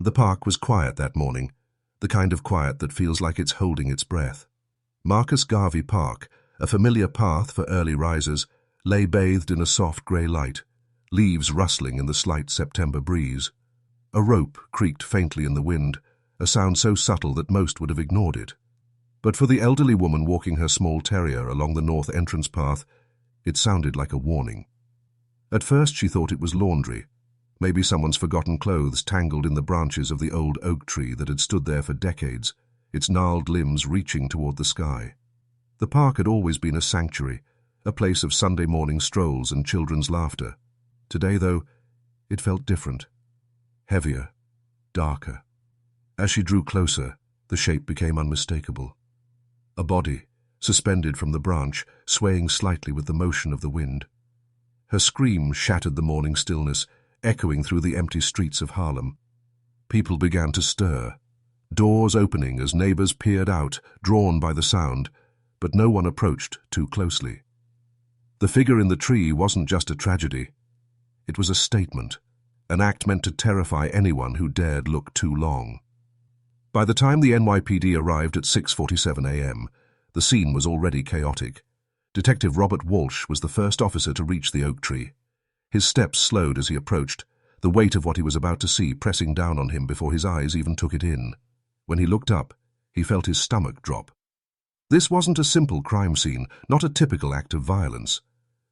The park was quiet that morning, the kind of quiet that feels like it's holding its breath. Marcus Garvey Park, a familiar path for early risers, lay bathed in a soft grey light, leaves rustling in the slight September breeze. A rope creaked faintly in the wind, a sound so subtle that most would have ignored it. But for the elderly woman walking her small terrier along the north entrance path, it sounded like a warning. At first she thought it was laundry, maybe someone's forgotten clothes tangled in the branches of the old oak tree that had stood there for decades, its gnarled limbs reaching toward the sky. The park had always been a sanctuary, a place of Sunday morning strolls and children's laughter. Today, though, it felt different. Heavier, darker. As she drew closer, the shape became unmistakable. A body, suspended from the branch, swaying slightly with the motion of the wind. Her scream shattered the morning stillness, echoing through the empty streets of Harlem. People began to stir, doors opening as neighbors peered out, drawn by the sound, but no one approached too closely. The figure in the tree wasn't just a tragedy. It was a statement, an act meant to terrify anyone who dared look too long. By the time the NYPD arrived at 6:47 a.m., the scene was already chaotic. Detective Robert Walsh was the first officer to reach the oak tree. His steps slowed as he approached, the weight of what he was about to see pressing down on him before his eyes even took it in. When he looked up, he felt his stomach drop. This wasn't a simple crime scene, not a typical act of violence.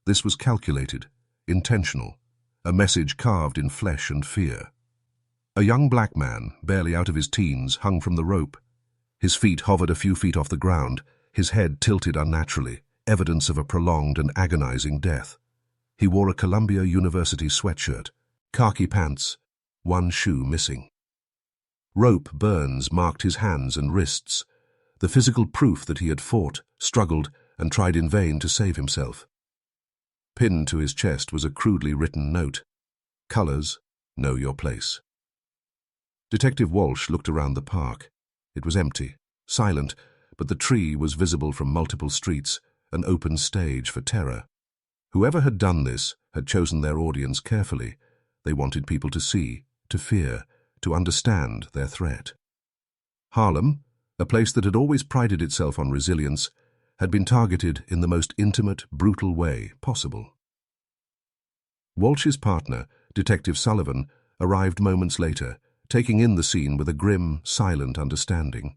This was calculated, intentional, a message carved in flesh and fear. A young black man, barely out of his teens, hung from the rope. His feet hovered a few feet off the ground, his head tilted unnaturally, evidence of a prolonged and agonizing death. He wore a Columbia University sweatshirt, khaki pants, one shoe missing. Rope burns marked his hands and wrists, the physical proof that he had fought, struggled, and tried in vain to save himself. Pinned to his chest was a crudely written note. Colors, know your place. Detective Walsh looked around the park. It was empty, silent, but the tree was visible from multiple streets, an open stage for terror. Whoever had done this had chosen their audience carefully. They wanted people to see, to fear, to understand their threat. Harlem, a place that had always prided itself on resilience, had been targeted in the most intimate, brutal way possible. Walsh's partner, Detective Sullivan, arrived moments later, taking in the scene with a grim, silent understanding.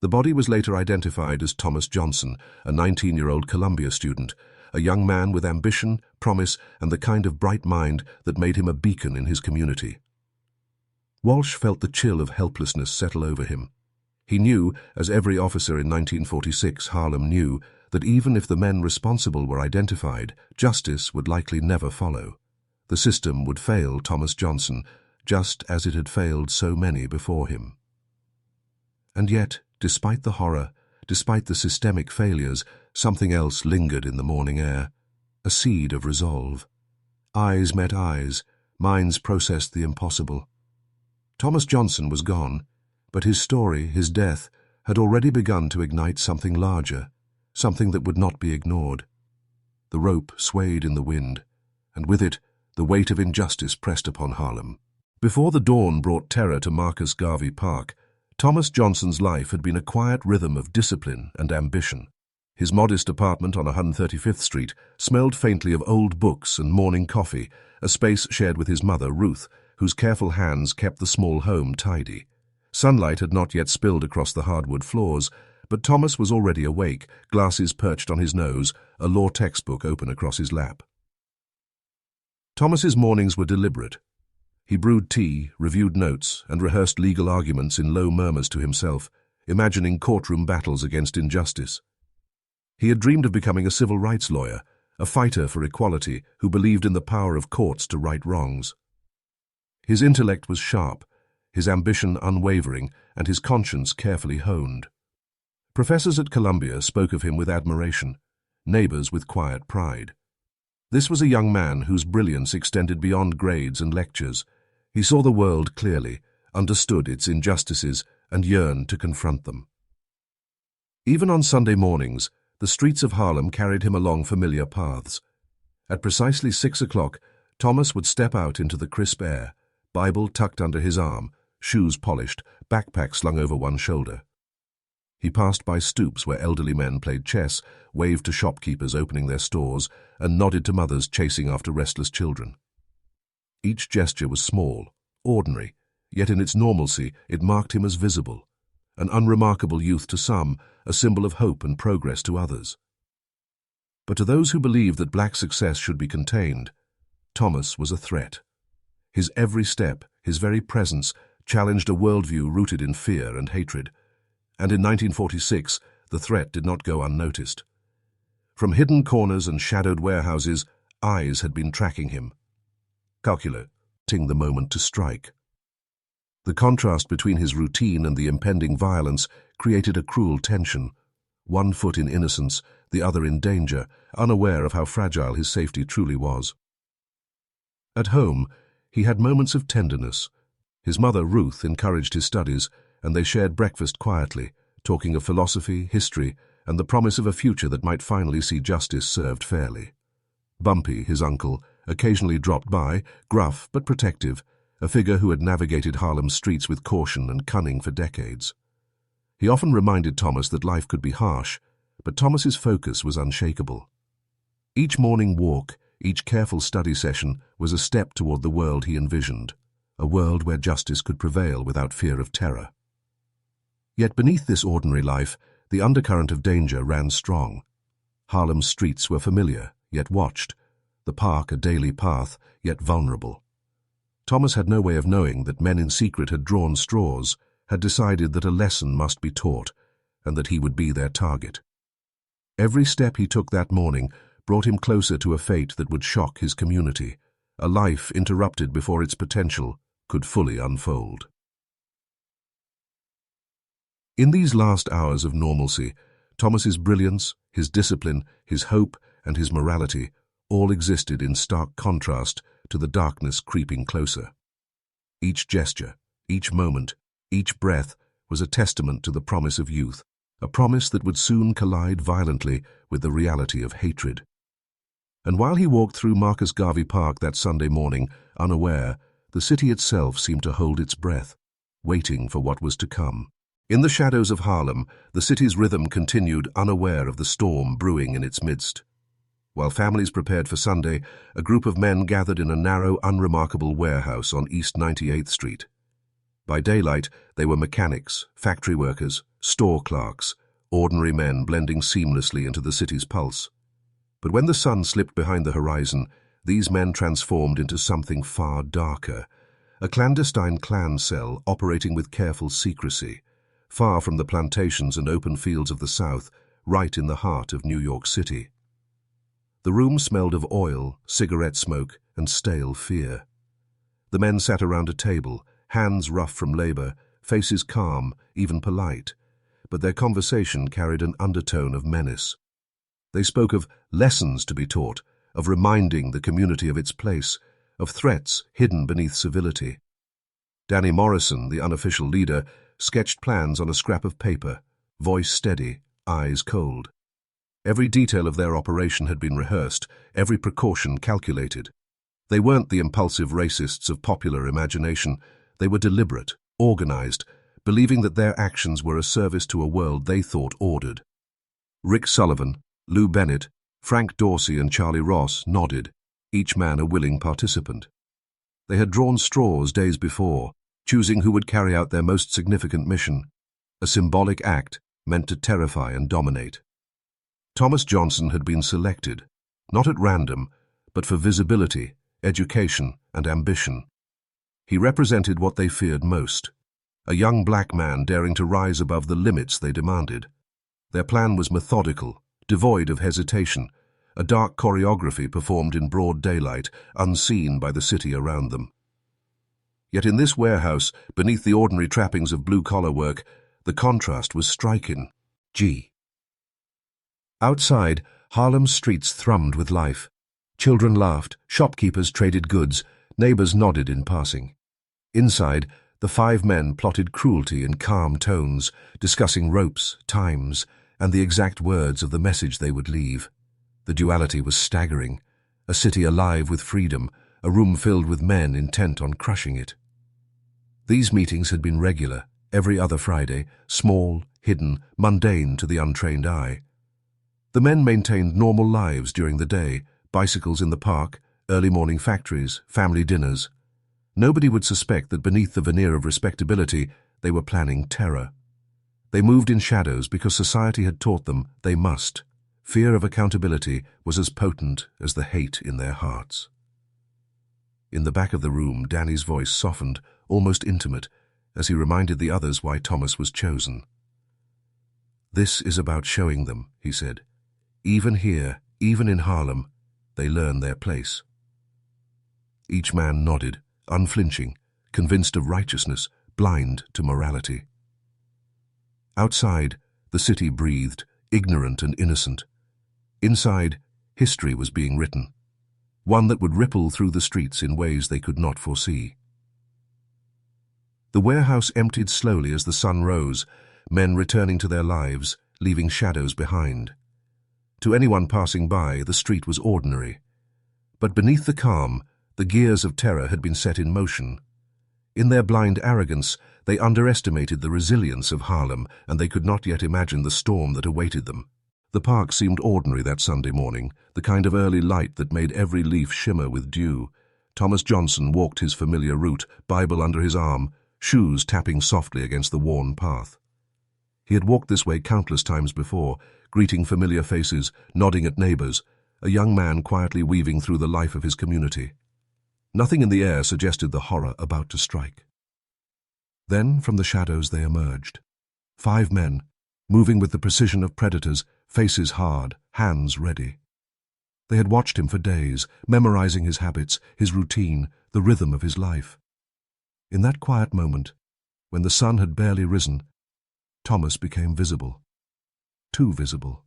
The body was later identified as Thomas Johnson, a 19-year-old Columbia student, a young man with ambition, promise, and the kind of bright mind that made him a beacon in his community. Walsh felt the chill of helplessness settle over him. He knew, as every officer in 1946 Harlem knew, that even if the men responsible were identified, justice would likely never follow. The system would fail Thomas Johnson, just as it had failed so many before him. And yet, despite the horror, despite the systemic failures, something else lingered in the morning air, a seed of resolve. Eyes met eyes, minds processed the impossible. Thomas Johnson was gone, but his story, his death, had already begun to ignite something larger, something that would not be ignored. The rope swayed in the wind, and with it, the weight of injustice pressed upon Harlem. Before the dawn brought terror to Marcus Garvey Park, Thomas Johnson's life had been a quiet rhythm of discipline and ambition. His modest apartment on 135th Street smelled faintly of old books and morning coffee, a space shared with his mother, Ruth, whose careful hands kept the small home tidy. Sunlight had not yet spilled across the hardwood floors, but Thomas was already awake, glasses perched on his nose, a law textbook open across his lap. Thomas's mornings were deliberate. He brewed tea, reviewed notes, and rehearsed legal arguments in low murmurs to himself, imagining courtroom battles against injustice. He had dreamed of becoming a civil rights lawyer, a fighter for equality who believed in the power of courts to right wrongs. His intellect was sharp, his ambition unwavering, and his conscience carefully honed. Professors at Columbia spoke of him with admiration, neighbors with quiet pride. This was a young man whose brilliance extended beyond grades and lectures. He saw the world clearly, understood its injustices, and yearned to confront them. Even on Sunday mornings, the streets of Harlem carried him along familiar paths. At precisely 6 o'clock, Thomas would step out into the crisp air, Bible tucked under his arm, shoes polished, backpack slung over one shoulder. He passed by stoops where elderly men played chess, waved to shopkeepers opening their stores, and nodded to mothers chasing after restless children. Each gesture was small, ordinary, yet in its normalcy it marked him as visible, an unremarkable youth to some, a symbol of hope and progress to others. But to those who believed that black success should be contained, Thomas was a threat. His every step, his very presence, challenged a worldview rooted in fear and hatred. And in 1946, the threat did not go unnoticed. From hidden corners and shadowed warehouses, eyes had been tracking him, calculating the moment to strike. The contrast between his routine and the impending violence created a cruel tension, one foot in innocence, the other in danger, unaware of how fragile his safety truly was. At home, he had moments of tenderness. His mother, Ruth, encouraged his studies, and they shared breakfast quietly, talking of philosophy, history, and the promise of a future that might finally see justice served fairly. Bumpy, his uncle, occasionally dropped by, gruff but protective, a figure who had navigated Harlem's streets with caution and cunning for decades. He often reminded Thomas that life could be harsh, but Thomas's focus was unshakable. Each morning walk, each careful study session was a step toward the world he envisioned, a world where justice could prevail without fear of terror. Yet beneath this ordinary life, the undercurrent of danger ran strong. Harlem's streets were familiar, yet watched, the park a daily path, yet vulnerable. Thomas had no way of knowing that men in secret had drawn straws, had decided that a lesson must be taught, and that he would be their target. Every step he took that morning brought him closer to a fate that would shock his community, a life interrupted before its potential could fully unfold. In these last hours of normalcy, Thomas's brilliance, his discipline, his hope, and his morality all existed in stark contrast to the darkness creeping closer. Each gesture, each moment, each breath was a testament to the promise of youth, a promise that would soon collide violently with the reality of hatred. And while he walked through Marcus Garvey Park that Sunday morning, unaware, the city itself seemed to hold its breath, waiting for what was to come. In the shadows of Harlem, the city's rhythm continued, unaware of the storm brewing in its midst. While families prepared for Sunday, a group of men gathered in a narrow, unremarkable warehouse on East 98th Street. By daylight, they were mechanics, factory workers, store clerks, ordinary men blending seamlessly into the city's pulse. But when the sun slipped behind the horizon, these men transformed into something far darker, a clandestine clan cell operating with careful secrecy, far from the plantations and open fields of the South, right in the heart of New York City. The room smelled of oil, cigarette smoke, and stale fear. The men sat around a table, hands rough from labor, faces calm, even polite, but their conversation carried an undertone of menace. They spoke of lessons to be taught, of reminding the community of its place, of threats hidden beneath civility. Danny Morrison, the unofficial leader, sketched plans on a scrap of paper, voice steady, eyes cold. Every detail of their operation had been rehearsed, every precaution calculated. They weren't the impulsive racists of popular imagination. They were deliberate, organized, believing that their actions were a service to a world they thought ordered. Rick Sullivan, Lou Bennett, Frank Dorsey and Charlie Ross nodded, each man a willing participant. They had drawn straws days before, choosing who would carry out their most significant mission, a symbolic act meant to terrify and dominate. Thomas Johnson had been selected, not at random, but for visibility, education, and ambition. He represented what they feared most, a young black man daring to rise above the limits they demanded. Their plan was methodical, devoid of hesitation, a dark choreography performed in broad daylight, unseen by the city around them. Yet in this warehouse, beneath the ordinary trappings of blue-collar work, the contrast was striking. Outside, Harlem's streets thrummed with life. Children laughed, shopkeepers traded goods, neighbors nodded in passing. Inside, the five men plotted cruelty in calm tones, discussing ropes, times, and the exact words of the message they would leave. The duality was staggering. A city alive with freedom, a room filled with men intent on crushing it. These meetings had been regular, every other Friday, small, hidden, mundane to the untrained eye. The men maintained normal lives during the day, bicycles in the park, early morning factories, family dinners. Nobody would suspect that beneath the veneer of respectability, they were planning terror. They moved in shadows because society had taught them they must. Fear of accountability was as potent as the hate in their hearts. In the back of the room, Danny's voice softened, almost intimate, as he reminded the others why Thomas was chosen. "This is about showing them," he said. "Even here, even in Harlem, they learn their place." Each man nodded, unflinching, convinced of righteousness, blind to morality. Outside, the city breathed, ignorant and innocent. Inside, history was being written, one that would ripple through the streets in ways they could not foresee. The warehouse emptied slowly as the sun rose, men returning to their lives, leaving shadows behind. To anyone passing by, the street was ordinary. But beneath the calm, the gears of terror had been set in motion. In their blind arrogance, they underestimated the resilience of Harlem, and they could not yet imagine the storm that awaited them. The park seemed ordinary that Sunday morning, the kind of early light that made every leaf shimmer with dew. Thomas Johnson walked his familiar route, Bible under his arm, shoes tapping softly against the worn path. He had walked this way countless times before, greeting familiar faces, nodding at neighbors, a young man quietly weaving through the life of his community. Nothing in the air suggested the horror about to strike. Then, from the shadows they emerged. 5 men, moving with the precision of predators, faces hard, hands ready. They had watched him for days, memorizing his habits, his routine, the rhythm of his life. In that quiet moment, when the sun had barely risen, Thomas became visible. Too visible.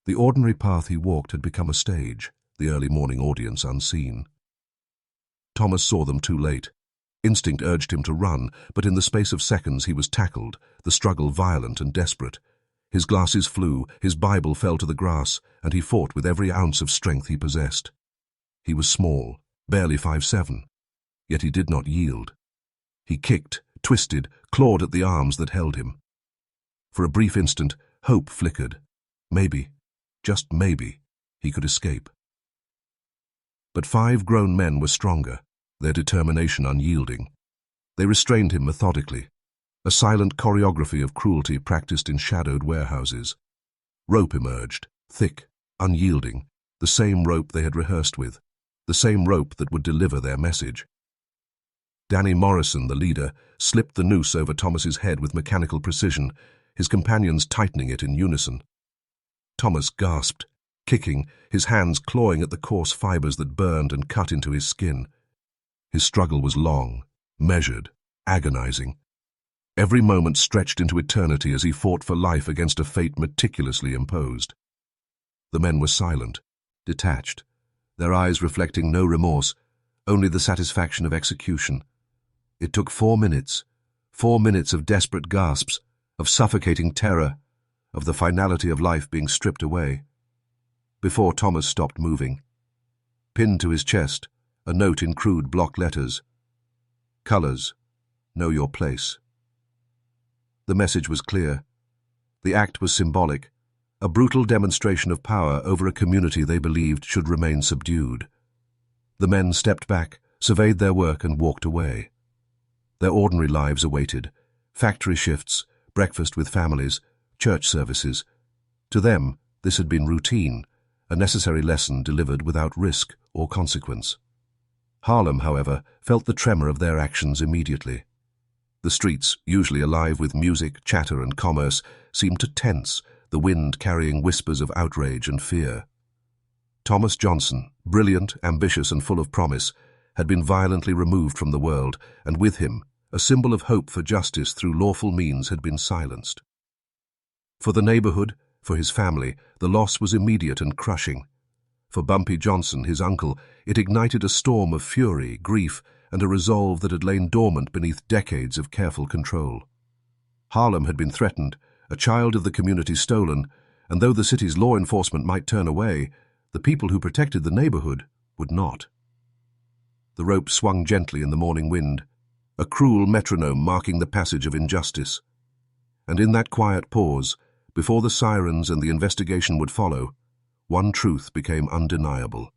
The ordinary path he walked had become a stage, the early morning audience unseen. Thomas saw them too late. Instinct urged him to run, but in the space of seconds he was tackled, the struggle violent and desperate. His glasses flew, his Bible fell to the grass, and he fought with every ounce of strength he possessed. He was small, barely 5'7", yet he did not yield. He kicked, twisted, clawed at the arms that held him. For a brief instant, hope flickered. Maybe, just maybe, he could escape. But 5 grown men were stronger, their determination unyielding. They restrained him methodically, a silent choreography of cruelty practiced in shadowed warehouses. Rope emerged, thick, unyielding, the same rope they had rehearsed with, the same rope that would deliver their message. Danny Morrison, the leader, slipped the noose over Thomas's head with mechanical precision, his companions tightening it in unison. Thomas gasped, kicking, his hands clawing at the coarse fibers that burned and cut into his skin. His struggle was long, measured, agonizing. Every moment stretched into eternity as he fought for life against a fate meticulously imposed. The men were silent, detached, their eyes reflecting no remorse, only the satisfaction of execution. It took 4 minutes, 4 minutes of desperate gasps, of suffocating terror, of the finality of life being stripped away, before Thomas stopped moving. Pinned to his chest, a note in crude block letters. Colors, know your place. The message was clear. The act was symbolic, a brutal demonstration of power over a community they believed should remain subdued. The men stepped back, surveyed their work and walked away. Their ordinary lives awaited, factory shifts, breakfast with families, church services. To them, this had been routine, a necessary lesson delivered without risk or consequence. Harlem, however, felt the tremor of their actions immediately. The streets, usually alive with music, chatter and commerce, seemed to tense, the wind carrying whispers of outrage and fear. Thomas Johnson, brilliant, ambitious and full of promise, had been violently removed from the world, and with him, a symbol of hope for justice through lawful means had been silenced. For the neighborhood, for his family, the loss was immediate and crushing. For Bumpy Johnson, his uncle, it ignited a storm of fury, grief, and a resolve that had lain dormant beneath decades of careful control. Harlem had been threatened, a child of the community stolen, and though the city's law enforcement might turn away, the people who protected the neighborhood would not. The rope swung gently in the morning wind. a cruel metronome marking the passage of injustice. And in that quiet pause, before the sirens and the investigation would follow, one truth became undeniable.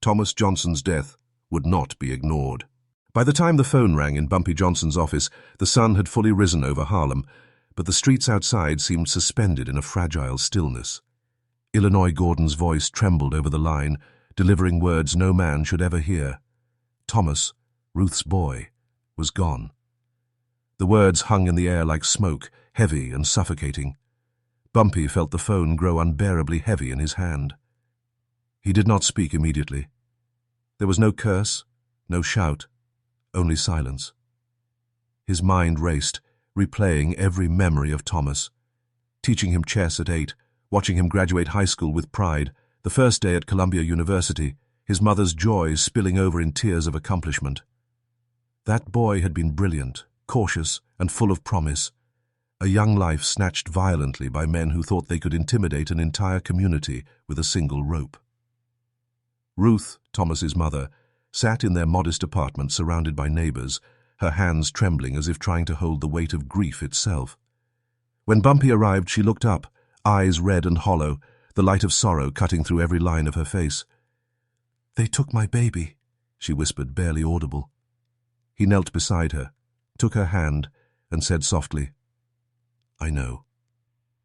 Thomas Johnson's death would not be ignored. By the time the phone rang in Bumpy Johnson's office, the sun had fully risen over Harlem, but the streets outside seemed suspended in a fragile stillness. Illinois Gordon's voice trembled over the line, delivering words no man should ever hear. Thomas, Ruth's boy, was gone. The words hung in the air like smoke, heavy and suffocating. Bumpy felt the phone grow unbearably heavy in his hand. He did not speak immediately. There was no curse, no shout, only silence. His mind raced, replaying every memory of Thomas. Teaching him chess at 8, watching him graduate high school with pride, the first day at Columbia University, his mother's joy spilling over in tears of accomplishment. That boy had been brilliant, cautious, and full of promise. A young life snatched violently by men who thought they could intimidate an entire community with a single rope. Ruth, Thomas's mother, sat in their modest apartment surrounded by neighbors, her hands trembling as if trying to hold the weight of grief itself. When Bumpy arrived, she looked up, eyes red and hollow, the light of sorrow cutting through every line of her face. "They took my baby," she whispered, barely audible. He knelt beside her, took her hand, and said softly, "I know."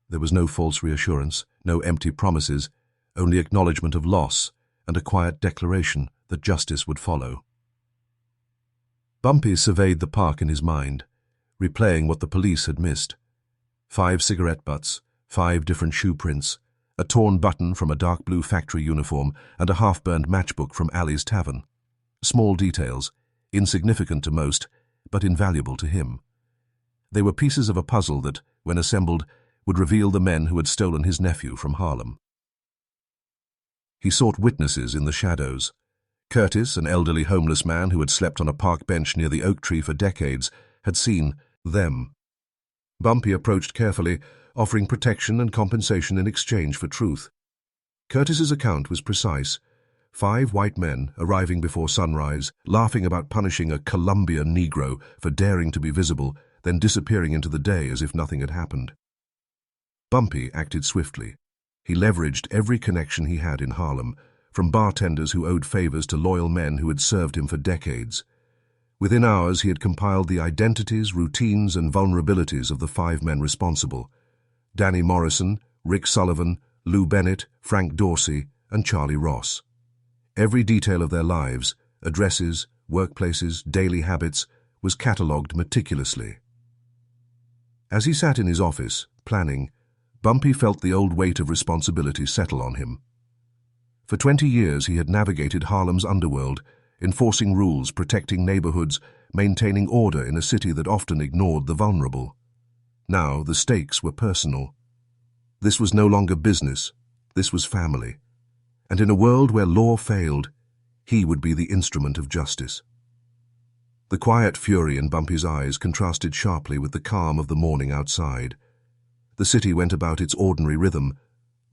There was no false reassurance, no empty promises, only acknowledgement of loss and a quiet declaration that justice would follow. Bumpy surveyed the park in his mind, replaying what the police had missed. 5 cigarette butts, 5 different shoe prints, a torn button from a dark blue factory uniform, and a half-burned matchbook from Allie's tavern. Small details, insignificant to most, but invaluable to him. They were pieces of a puzzle that, when assembled, would reveal the men who had stolen his nephew from Harlem. He sought witnesses in the shadows. Curtis, an elderly homeless man who had slept on a park bench near the oak tree for decades, had seen them. Bumpy approached carefully, offering protection and compensation in exchange for truth. Curtis's account was precise. 5 white men arriving before sunrise, laughing about punishing a Columbia Negro for daring to be visible, then disappearing into the day as if nothing had happened. Bumpy acted swiftly. He leveraged every connection he had in Harlem, from bartenders who owed favors to loyal men who had served him for decades. Within hours, he had compiled the identities, routines, and vulnerabilities of the 5 men responsible: Danny Morrison, Rick Sullivan, Lou Bennett, Frank Dorsey, and Charlie Ross. Every detail of their lives, addresses, workplaces, daily habits, was catalogued meticulously. As he sat in his office, planning, Bumpy felt the old weight of responsibility settle on him. For 20 years he had navigated Harlem's underworld, enforcing rules, protecting neighborhoods, maintaining order in a city that often ignored the vulnerable. Now the stakes were personal. This was no longer business, this was family. And in a world where law failed, he would be the instrument of justice. The quiet fury in Bumpy's eyes contrasted sharply with the calm of the morning outside. The city went about its ordinary rhythm,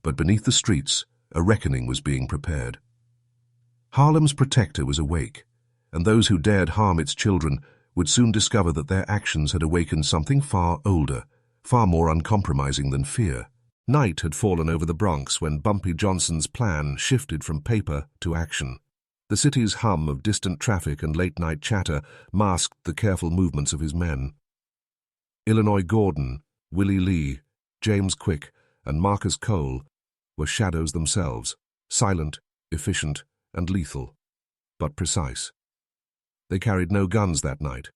but beneath the streets, a reckoning was being prepared. Harlem's protector was awake, and those who dared harm its children would soon discover that their actions had awakened something far older, far more uncompromising than fear. Night had fallen over the Bronx when Bumpy Johnson's plan shifted from paper to action. The city's hum of distant traffic and late-night chatter masked the careful movements of his men. Illinois Gordon, Willie Lee, James Quick, and Marcus Cole were shadows themselves, silent, efficient, and lethal, but precise. They carried no guns that night,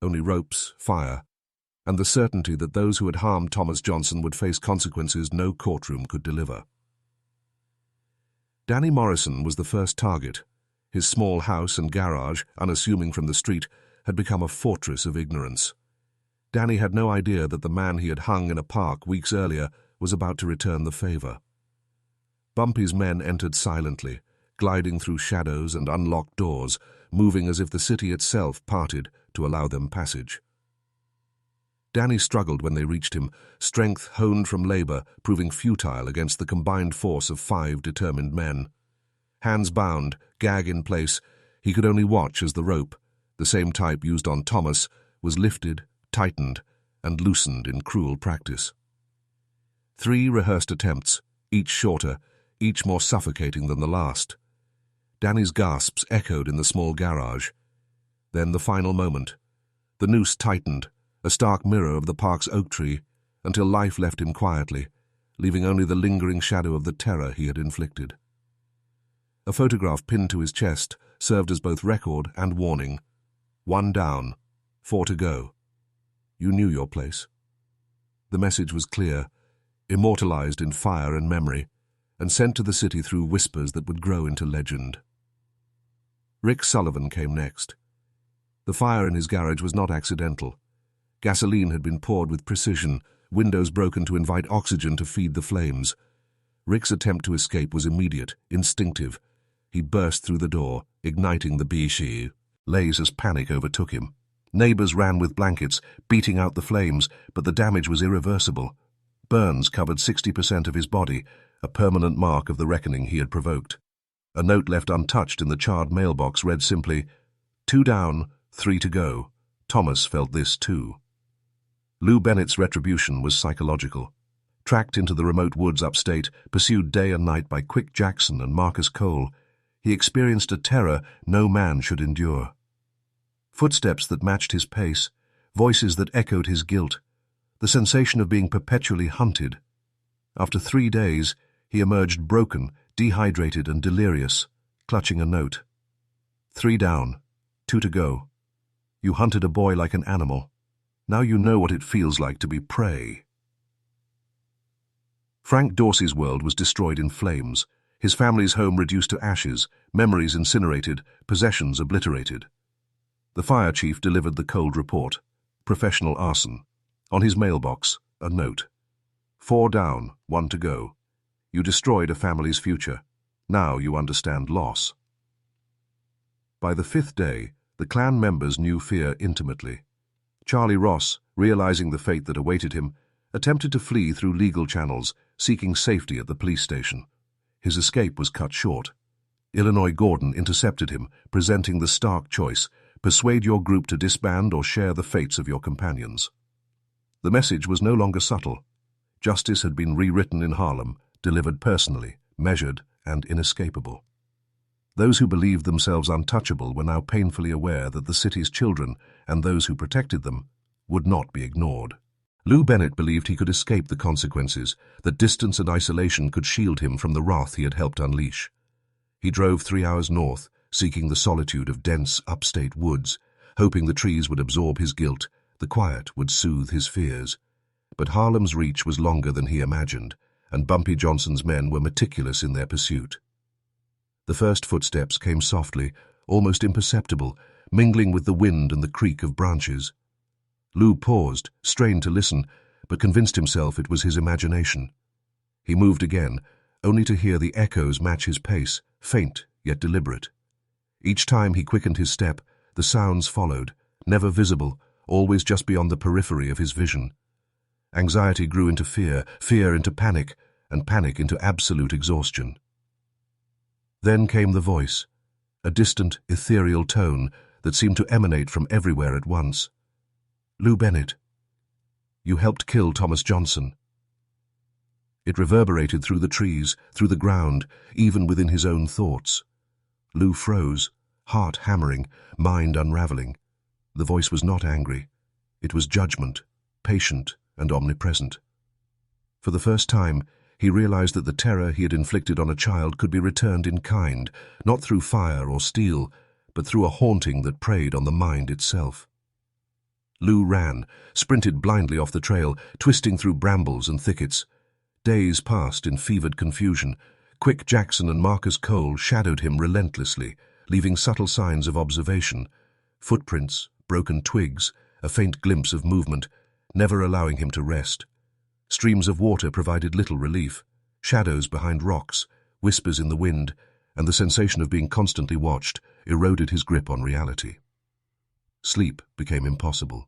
only ropes, fire, and the certainty that those who had harmed Thomas Johnson would face consequences no courtroom could deliver. Danny Morrison was the first target. His small house and garage, unassuming from the street, had become a fortress of ignorance. Danny had no idea that the man he had hung in a park weeks earlier was about to return the favor. Bumpy's men entered silently, gliding through shadows and unlocked doors, moving as if the city itself parted to allow them passage. Danny struggled when they reached him, strength honed from labor proving futile against the combined force of 5 determined men. Hands bound, gag in place, he could only watch as the rope, the the same type used on Thomas, was lifted, tightened, and loosened in cruel practice. 3 rehearsed attempts, each shorter, each more suffocating than the last. Danny's gasps echoed in the small garage. Then the final moment. The noose tightened, a stark mirror of the park's oak tree, until life left him quietly, leaving only the lingering shadow of the terror he had inflicted. A photograph pinned to his chest served as both record and warning. 1 down, 4 to go. You knew your place. The message was clear, immortalized in fire and memory, and sent to the city through whispers that would grow into legend. Rick Sullivan came next. The fire in his garage was not accidental. Gasoline had been poured with precision, windows broken to invite oxygen to feed the flames. Rick's attempt to escape was immediate, instinctive. He burst through the door, igniting the bishi. Lays as panic overtook him. Neighbors ran with blankets, beating out the flames, but the damage was irreversible. Burns covered 60% of his body, a permanent mark of the reckoning he had provoked. A note left untouched in the charred mailbox read simply, 2 down, 3 to go. Thomas felt this too. Lou Bennett's retribution was psychological. Tracked into the remote woods upstate, pursued day and night by Quick Jackson and Marcus Cole, he experienced a terror no man should endure. Footsteps that matched his pace, voices that echoed his guilt, the sensation of being perpetually hunted. After 3 days, he emerged broken, dehydrated and delirious, clutching a note. 3 down, 2 to go. You hunted a boy like an animal. Now you know what it feels like to be prey. Frank Dorsey's world was destroyed in flames, his family's home reduced to ashes, memories incinerated, possessions obliterated. The fire chief delivered the cold report. Professional arson. On his mailbox, a note. 4 down, 1 to go. You destroyed a family's future. Now you understand loss. By the 5th day, the clan members knew fear intimately. Charlie Ross, realizing the fate that awaited him, attempted to flee through legal channels, seeking safety at the police station. His escape was cut short. Illinois Gordon intercepted him, presenting the stark choice: persuade your group to disband or share the fates of your companions. The message was no longer subtle. Justice had been rewritten in Harlem, delivered personally, measured, and inescapable. Those who believed themselves untouchable were now painfully aware that the city's children, and those who protected them, would not be ignored. Lou Bennett believed he could escape the consequences, that distance and isolation could shield him from the wrath he had helped unleash. He drove 3 hours north, seeking the solitude of dense upstate woods, hoping the trees would absorb his guilt, the quiet would soothe his fears. But Harlem's reach was longer than he imagined, and Bumpy Johnson's men were meticulous in their pursuit. The first footsteps came softly, almost imperceptible, mingling with the wind and the creak of branches. Lou paused, strained to listen, but convinced himself it was his imagination. He moved again, only to hear the echoes match his pace, faint yet deliberate. Each time he quickened his step, the sounds followed, never visible, always just beyond the periphery of his vision. Anxiety grew into fear, fear into panic, and panic into absolute exhaustion. Then came the voice, a distant, ethereal tone that seemed to emanate from everywhere at once. Lou Bennett, you helped kill Thomas Johnson. It reverberated through the trees, through the ground, even within his own thoughts. Lou froze, heart hammering, mind unraveling. The voice was not angry. It was judgment, patient and omnipresent. For the first time, he realized that the terror he had inflicted on a child could be returned in kind, not through fire or steel, but through a haunting that preyed on the mind itself. Lou ran, sprinted blindly off the trail, twisting through brambles and thickets. Days passed in fevered confusion. Quick Jackson and Marcus Cole shadowed him relentlessly, leaving subtle signs of observation, footprints, broken twigs, a faint glimpse of movement, never allowing him to rest. Streams of water provided little relief, shadows behind rocks, whispers in the wind, and the sensation of being constantly watched eroded his grip on reality. Sleep became impossible.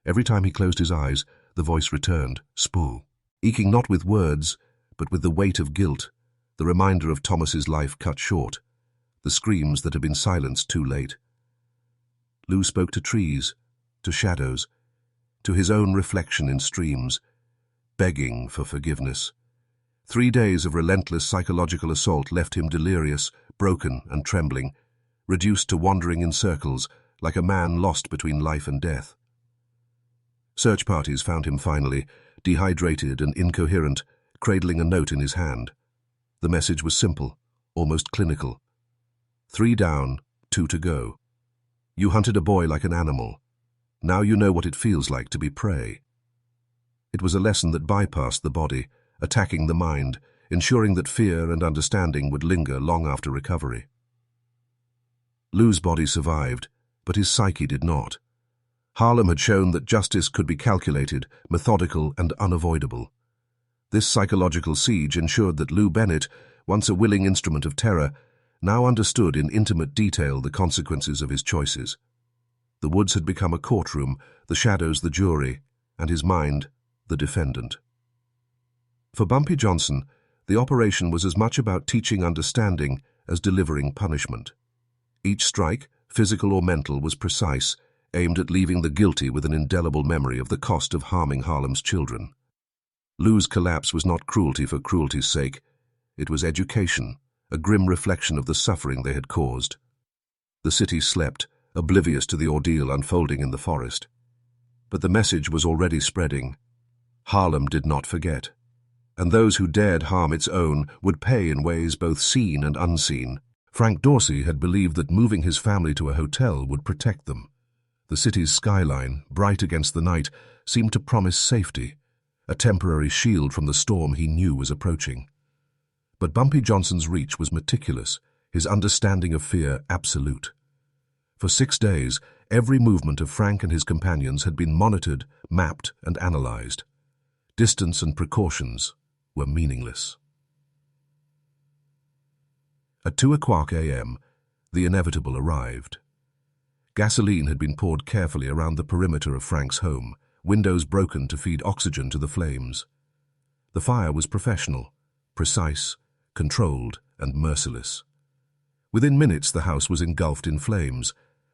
Every time he closed his eyes, the voice returned, spool, eking not with words, but with the weight of guilt, the reminder of Thomas's life cut short, the screams that had been silenced too late. Lou spoke to trees, to shadows, to his own reflection in streams, begging for forgiveness. 3 days of relentless psychological assault left him delirious, broken and trembling, reduced to wandering in circles like a man lost between life and death. Search parties found him finally, dehydrated and incoherent, cradling a note in his hand. The message was simple, almost clinical. 3 down, 2 to go. You hunted a boy like an animal. Now you know what it feels like to be prey. It was a lesson that bypassed the body, attacking the mind, ensuring that fear and understanding would linger long after recovery. Lou's body survived, but his psyche did not. Harlem had shown that justice could be calculated, methodical, and unavoidable. This psychological siege ensured that Lou Bennett, once a willing instrument of terror, now understood in intimate detail the consequences of his choices. The woods had become a courtroom, the shadows the jury, and his mind the defendant. For Bumpy Johnson, the operation was as much about teaching understanding as delivering punishment. Each strike, physical or mental, was precise, aimed at leaving the guilty with an indelible memory of the cost of harming Harlem's children. Lou's collapse was not cruelty for cruelty's sake. It was education, a grim reflection of the suffering they had caused. The city slept, oblivious to the ordeal unfolding in the forest. But the message was already spreading. Harlem did not forget, and those who dared harm its own would pay in ways both seen and unseen. Frank Dorsey had believed that moving his family to a hotel would protect them. The city's skyline, bright against the night, seemed to promise safety, a temporary shield from the storm he knew was approaching. But Bumpy Johnson's reach was meticulous, his understanding of fear absolute. For 6 days, every movement of Frank and his companions had been monitored, mapped, and analyzed. Distance and precautions were meaningless. At 2:00 a.m., the inevitable arrived. Gasoline had been poured carefully around the perimeter of Frank's home, windows broken to feed oxygen to the flames. The fire was professional, precise, controlled, and merciless. Within minutes, the house was engulfed in flames,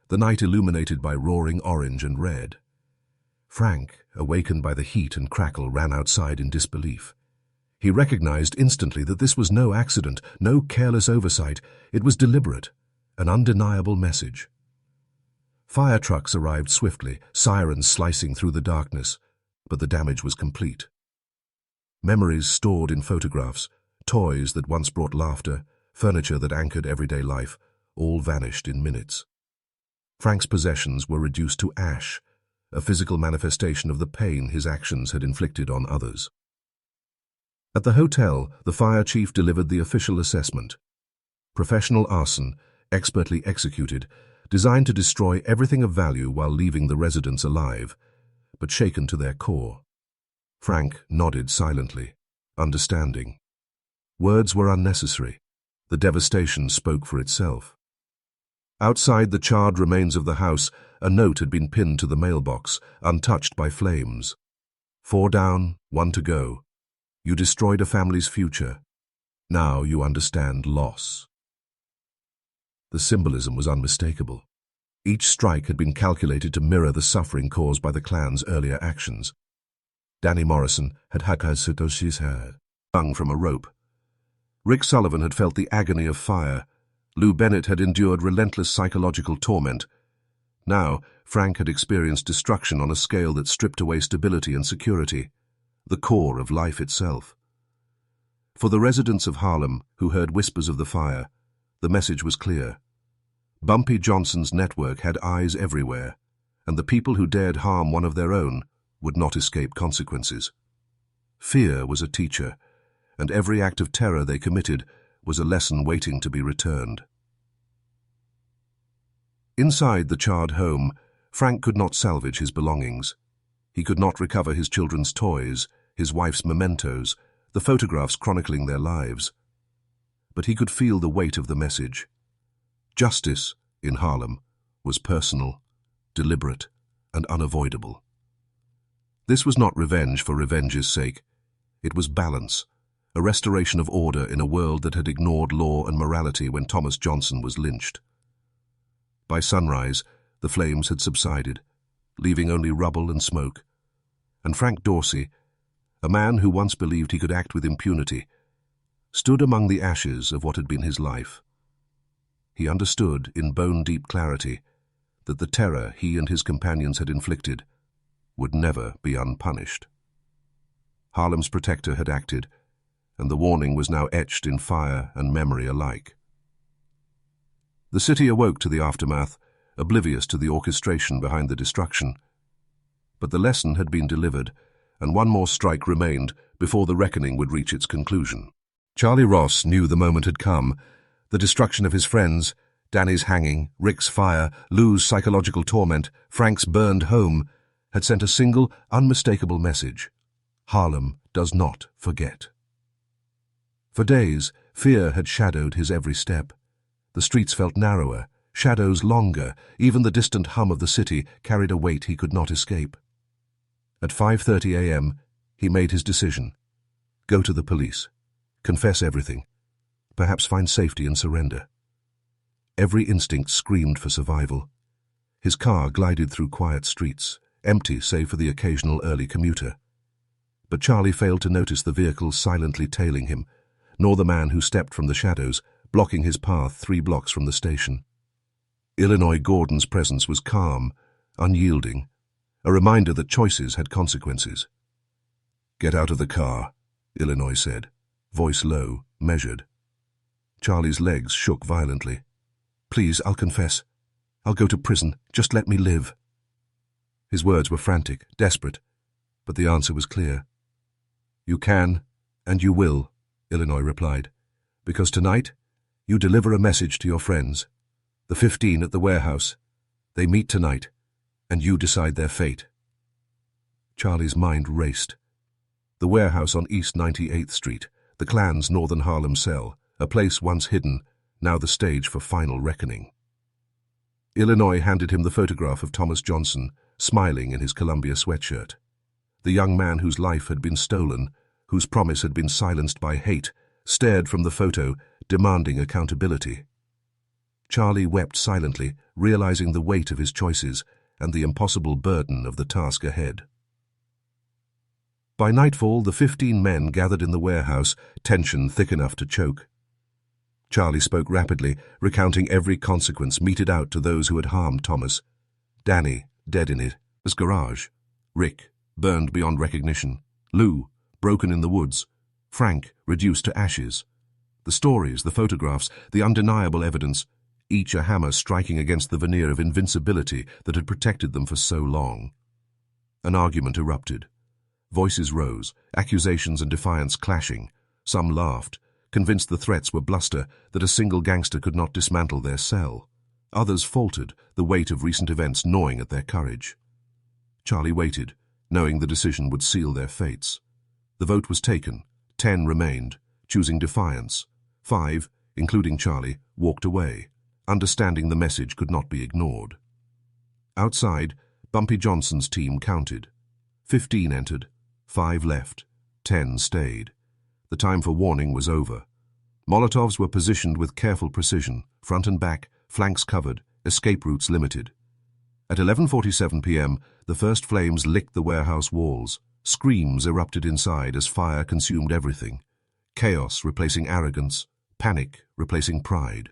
the night illuminated by roaring orange and red. Frank, awakened by the heat and crackle, ran outside in disbelief. He recognized instantly that this was no accident, no careless oversight. It was deliberate, an undeniable message. Fire trucks arrived swiftly, sirens slicing through the darkness, but the damage was complete. Memories stored in photographs, toys that once brought laughter, furniture that anchored everyday life, all vanished in minutes. Frank's possessions were reduced to ash, a physical manifestation of the pain his actions had inflicted on others. At the hotel, the fire chief delivered the official assessment. Professional arson, expertly executed, designed to destroy everything of value while leaving the residents alive, but shaken to their core. Frank nodded silently, understanding. Words were unnecessary. The devastation spoke for itself. Outside the charred remains of the house, a note had been pinned to the mailbox, untouched by flames. 4 down, 1 to go. You destroyed a family's future. Now you understand loss. The symbolism was unmistakable. Each strike had been calculated to mirror the suffering caused by the clan's earlier actions. Danny Morrison had hung from a rope. Rick Sullivan had felt the agony of fire. Lou Bennett had endured relentless psychological torment. Now, Frank had experienced destruction on a scale that stripped away stability and security, the core of life itself. For the residents of Harlem, who heard whispers of the fire, the message was clear. Bumpy Johnson's network had eyes everywhere, and the people who dared harm one of their own would not escape consequences. Fear was a teacher, and every act of terror they committed was a lesson waiting to be returned. Inside the charred home, Frank could not salvage his belongings. He could not recover his children's toys, his wife's mementos, the photographs chronicling their lives. But he could feel the weight of the message. Justice, in Harlem, was personal, deliberate, and unavoidable. This was not revenge for revenge's sake. It was balance, a restoration of order in a world that had ignored law and morality when Thomas Johnson was lynched. By sunrise, The flames had subsided, leaving only rubble and smoke. And Frank Dorsey, a man who once believed he could act with impunity, stood among the ashes of what had been his life. He understood, in bone-deep clarity, that the terror he and his companions had inflicted would never be unpunished. Harlem's protector had acted, and the warning was now etched in fire and memory alike. The city awoke to the aftermath, oblivious to the orchestration behind the destruction. But the lesson had been delivered, and one more strike remained before the reckoning would reach its conclusion. Charlie Ross knew the moment had come. The destruction of his friends, Danny's hanging, Rick's fire, Lou's psychological torment, Frank's burned home, had sent a single, unmistakable message. Harlem does not forget. For days, fear had shadowed his every step. The streets felt narrower, shadows longer, even the distant hum of the city carried a weight he could not escape. At 5:30 a.m., he made his decision. Go to the police. Confess everything. Perhaps find safety and surrender. Every instinct screamed for survival. His car glided through quiet streets, empty save for the occasional early commuter. But Charlie failed to notice the vehicles silently tailing him, nor the man who stepped from the shadows, blocking his path 3 blocks from the station. Illinois Gordon's presence was calm, unyielding, a reminder that choices had consequences. Get out of the car, Illinois said, voice low, measured. Charlie's legs shook violently. Please, I'll confess. I'll go to prison. Just let me live. His words were frantic, desperate, but the answer was clear. You can, and you will, Illinois replied, because tonight you deliver a message to your friends, the 15 at the warehouse. They meet tonight, and you decide their fate. Charlie's mind raced. The warehouse on East 98th Street, the Klan's northern Harlem cell, a place once hidden, now the stage for final reckoning. Illinois handed him the photograph of Thomas Johnson, smiling in his Columbia sweatshirt. The young man whose life had been stolen, whose promise had been silenced by hate, stared from the photo, demanding accountability. Charlie wept silently, realizing the weight of his choices and the impossible burden of the task ahead. By nightfall, the 15 men gathered in the warehouse, tension thick enough to choke. Charlie spoke rapidly, recounting every consequence meted out to those who had harmed Thomas. Danny, dead in his garage. Rick, burned beyond recognition. Lou, broken in the woods. Frank, reduced to ashes. The stories, the photographs, the undeniable evidence, each a hammer striking against the veneer of invincibility that had protected them for so long. An argument erupted. Voices rose, accusations and defiance clashing. Some laughed, convinced the threats were bluster, that a single gangster could not dismantle their cell. Others faltered, the weight of recent events gnawing at their courage. Charlie waited, knowing the decision would seal their fates. The vote was taken. 10 remained, choosing defiance. 5, including Charlie, walked away, understanding the message could not be ignored. Outside, Bumpy Johnson's team counted. 15 entered, 5 left, 10 stayed. The time for warning was over. Molotovs were positioned with careful precision, front and back, flanks covered, escape routes limited. At 11:47 p.m., the first flames licked the warehouse walls. Screams erupted inside as fire consumed everything. Chaos replacing arrogance, panic replacing pride.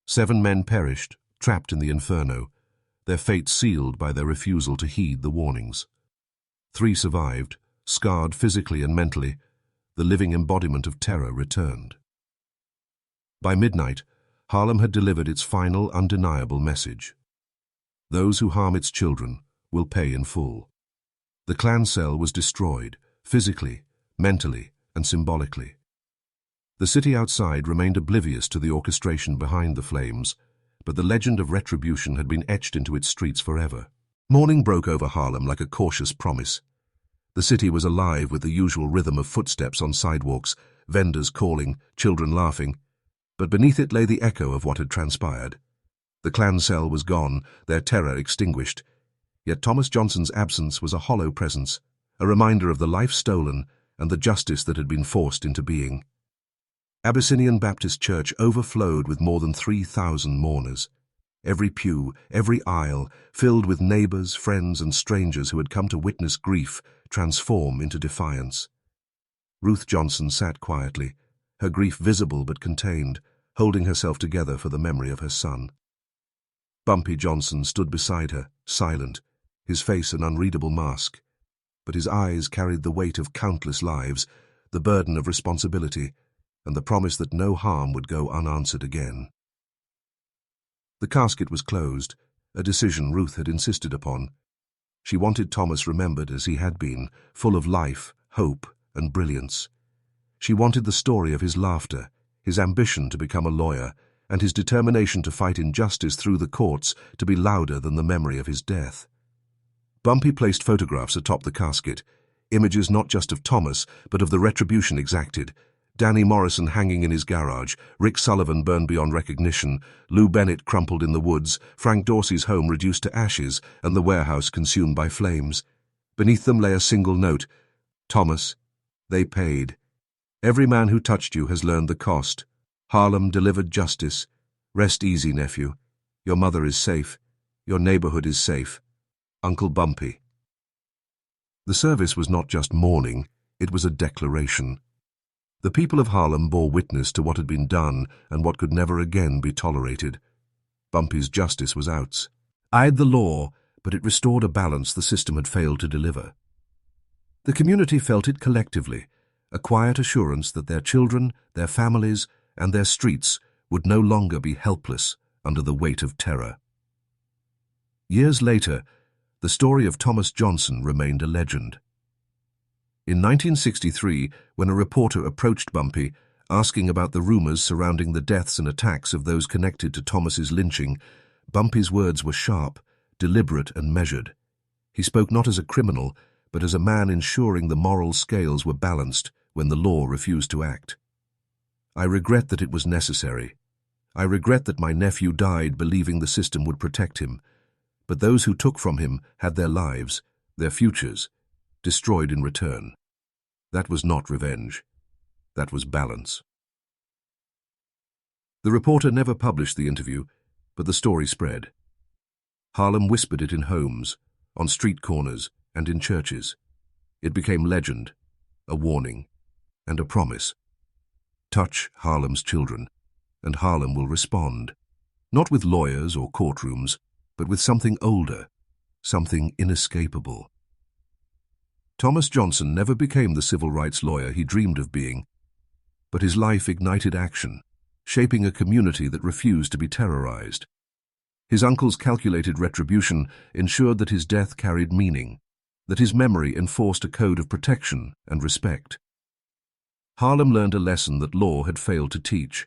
7 men perished, trapped in the inferno, their fate sealed by their refusal to heed the warnings. 3 survived, scarred physically and mentally. The living embodiment of terror returned. By midnight, Harlem had delivered its final undeniable message. Those who harm its children will pay in full. The Klan cell was destroyed, physically, mentally, and symbolically. The city outside remained oblivious to the orchestration behind the flames, but the legend of retribution had been etched into its streets forever. Morning broke over Harlem like a cautious promise. The city was alive with the usual rhythm of footsteps on sidewalks, vendors calling, children laughing, but beneath it lay the echo of what had transpired. The Klan cell was gone, their terror extinguished, yet Thomas Johnson's absence was a hollow presence, a reminder of the life stolen and the justice that had been forced into being. Abyssinian Baptist Church overflowed with more than 3,000 mourners. Every pew, every aisle, filled with neighbors, friends, and strangers who had come to witness grief transform into defiance. Ruth Johnson sat quietly, her grief visible but contained, holding herself together for the memory of her son. Bumpy Johnson stood beside her, silent, his face an unreadable mask, but his eyes carried the weight of countless lives, the burden of responsibility, and the promise that no harm would go unanswered again. The casket was closed, a decision Ruth had insisted upon. She wanted Thomas remembered as he had been, full of life, hope, and brilliance. She wanted the story of his laughter, his ambition to become a lawyer, and his determination to fight injustice through the courts to be louder than the memory of his death. Bumpy placed photographs atop the casket, images not just of Thomas, but of the retribution exacted. Danny Morrison hanging in his garage, Rick Sullivan burned beyond recognition, Lou Bennett crumpled in the woods, Frank Dorsey's home reduced to ashes, and the warehouse consumed by flames. Beneath them lay a single note. Thomas, they paid. Every man who touched you has learned the cost. Harlem delivered justice. Rest easy, nephew. Your mother is safe. Your neighborhood is safe. Uncle Bumpy. The service was not just mourning, it was a declaration. The people of Harlem bore witness to what had been done and what could never again be tolerated. Bumpy's justice was outside the law, but it restored a balance the system had failed to deliver. The community felt it collectively, a quiet assurance that their children, their families, and their streets would no longer be helpless under the weight of terror. Years later, the story of Thomas Johnson remained a legend. In 1963, when a reporter approached Bumpy, asking about the rumors surrounding the deaths and attacks of those connected to Thomas's lynching, Bumpy's words were sharp, deliberate, and measured. He spoke not as a criminal, but as a man ensuring the moral scales were balanced when the law refused to act. I regret that it was necessary. I regret that my nephew died believing the system would protect him, but those who took from him had their lives, their futures, destroyed in return. That was not revenge. That was balance. The reporter never published the interview, but the story spread. Harlem whispered it in homes, on street corners, and in churches. It became legend, a warning, and a promise. Touch Harlem's children, and Harlem will respond, not with lawyers or courtrooms, but with something older, something inescapable. Thomas Johnson never became the civil rights lawyer he dreamed of being, but his life ignited action, shaping a community that refused to be terrorized. His uncle's calculated retribution ensured that his death carried meaning, that his memory enforced a code of protection and respect. Harlem learned a lesson that law had failed to teach.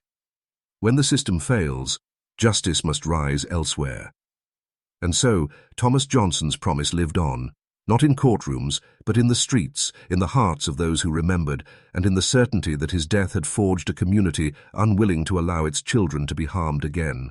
When the system fails, justice must rise elsewhere. And so, Thomas Johnson's promise lived on, not in courtrooms, but in the streets, in the hearts of those who remembered, and in the certainty that his death had forged a community unwilling to allow its children to be harmed again.